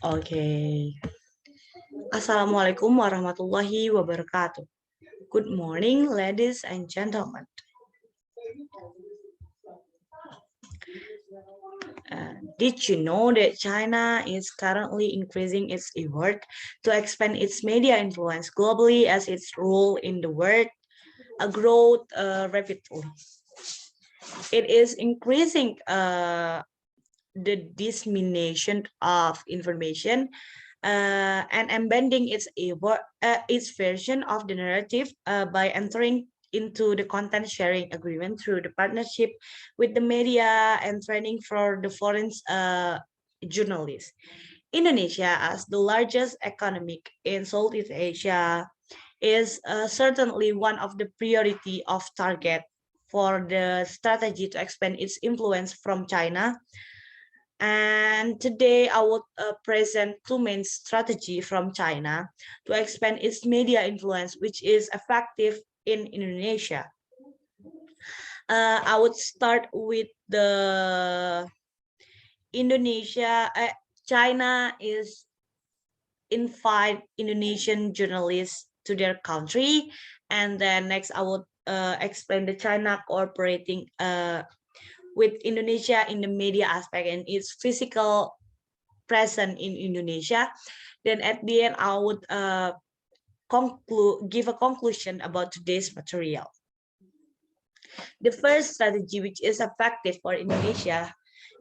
Okay. Assalamualaikum warahmatullahi wabarakatuh. Good morning, ladies and gentlemen. Did you know that China is currently increasing its effort to expand its media influence globally as its role in the world grows rapidly? It is increasing the dissemination of information and embedding its version of the narrative by entering into the content sharing agreement through the partnership with the media and training for the foreign journalists. Indonesia, as the largest economic in Southeast Asia, is certainly one of the priority of target for the strategy to expand its influence from China. And today I would present two main strategy from China to expand its media influence, which is effective in Indonesia. I would start with the Indonesia. China is invite Indonesian journalists to their country, and then next I would explain the China cooperating with Indonesia in the media aspect and its physical present in Indonesia. Then at the end, I would give a conclusion about today's material. The first strategy, which is effective for Indonesia,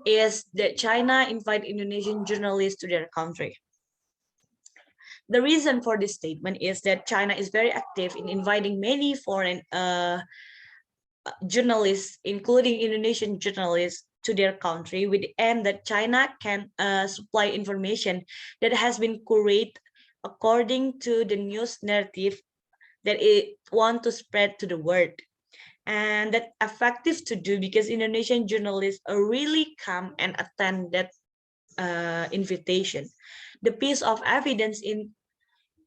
is that China invite Indonesian journalists to their country. The reason for this statement is that China is very active in inviting many foreign journalists, including Indonesian journalists, to their country with the aim that China can supply information that has been curated according to the news narrative that it want to spread to the world. And that effective to do because Indonesian journalists really come and attend that invitation. The piece of evidence in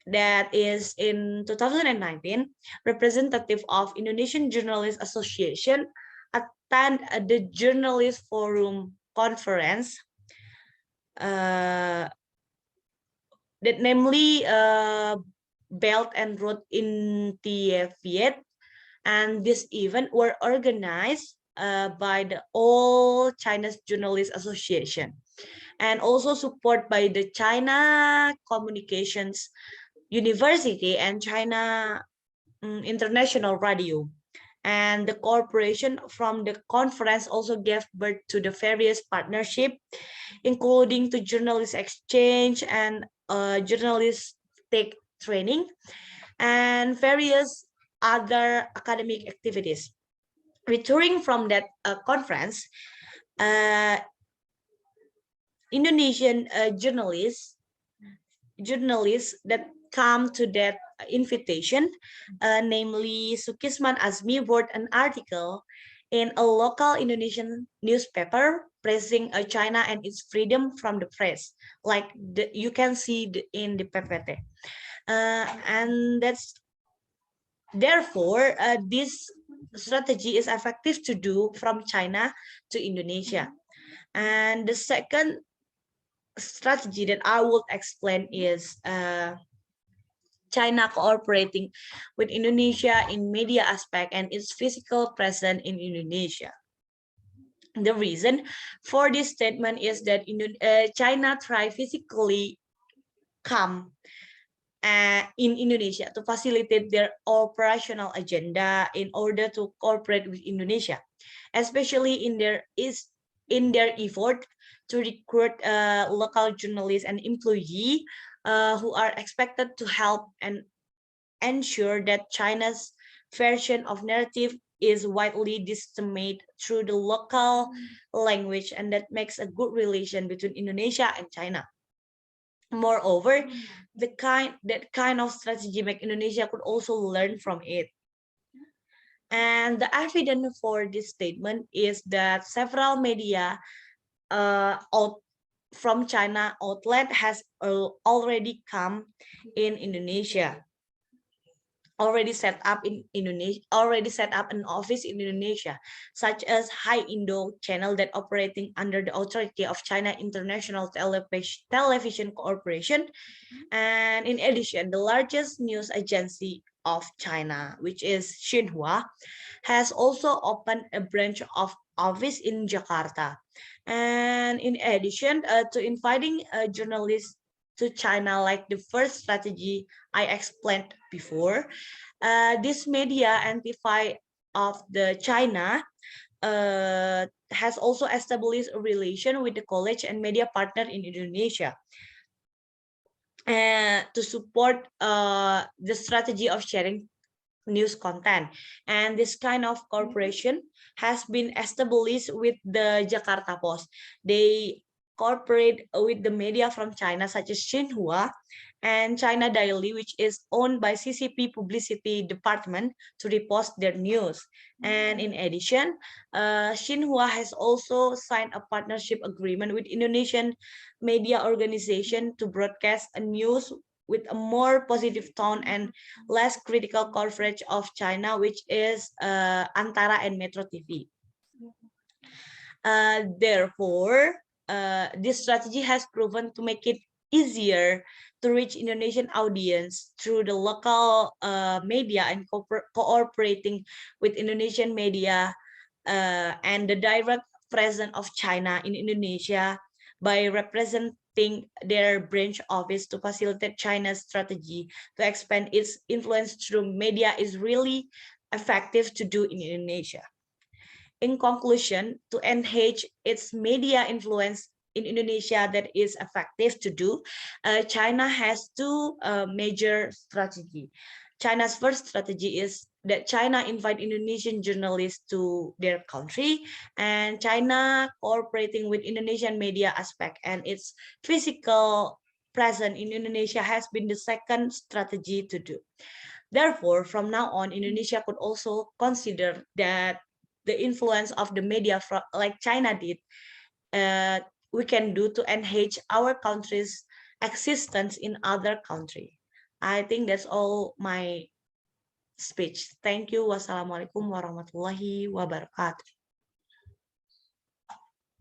that is in 2019, representative of Indonesian Journalists Association attend the Journalist Forum conference that namely Belt and Road in Viet, and this event were organized by the All China's Journalists Association and also support by the China Communications University and China International Radio. And the cooperation from the conference also gave birth to the various partnership, including the journalist exchange and journalistic training and various other academic activities. Returning from that conference, uh, Indonesian journalists that come to that invitation, namely Sukisman Azmi wrote an article in a local Indonesian newspaper praising China and its freedom from the press, like you can see in the PPT. And that's therefore this strategy is effective to do from China to Indonesia. And the second strategy that I will explain is China cooperating with Indonesia in media aspect and its physical presence in Indonesia. The reason for this statement is that China try physically come in Indonesia to facilitate their operational agenda in order to cooperate with Indonesia, especially in their effort to recruit local journalists and employees who are expected to help and ensure that China's version of narrative is widely disseminated through the local language, and that makes a good relation between Indonesia and China. Moreover, that kind of strategy make Indonesia could also learn from it. And the evidence for this statement is that several media out from China outlet has already come in Indonesia. already set up an office in Indonesia, such as Hi Indo channel that operating under the authority of China International Television Corporation. And in addition, the largest news agency of China, which is Xinhua, has also opened a branch of office in Jakarta. And in addition to inviting journalists to China, like the first strategy I explained before, this media amplify of the China has also established a relation with the college and media partner in Indonesia to support the strategy of sharing news content. And this kind of corporation has been established with the Jakarta Post. They cooperate with the media from China, such as Xinhua and China Daily, which is owned by CCP Publicity Department, to repost their news. And in addition, Xinhua has also signed a partnership agreement with Indonesian media organization to broadcast a news with a more positive tone and less critical coverage of China, which is Antara and Metro TV. Therefore, this strategy has proven to make it easier to reach Indonesian audience through the local media and cooperating with Indonesian media and the direct presence of China in Indonesia by representing their branch office to facilitate China's strategy to expand its influence through media is really effective to do in Indonesia. In conclusion, to enhance its media influence in Indonesia that is effective to do, China has two major strategy. China's first strategy is that China invite Indonesian journalists to their country, and China cooperating with Indonesian media aspect and its physical presence in Indonesia has been the second strategy to do. Therefore, from now on, Indonesia could also consider that the influence of the media like China did, we can do to enhance our country's existence in other country. I think that's all my speech. Thank you. Wassalamualaikum warahmatullahi wabarakatuh.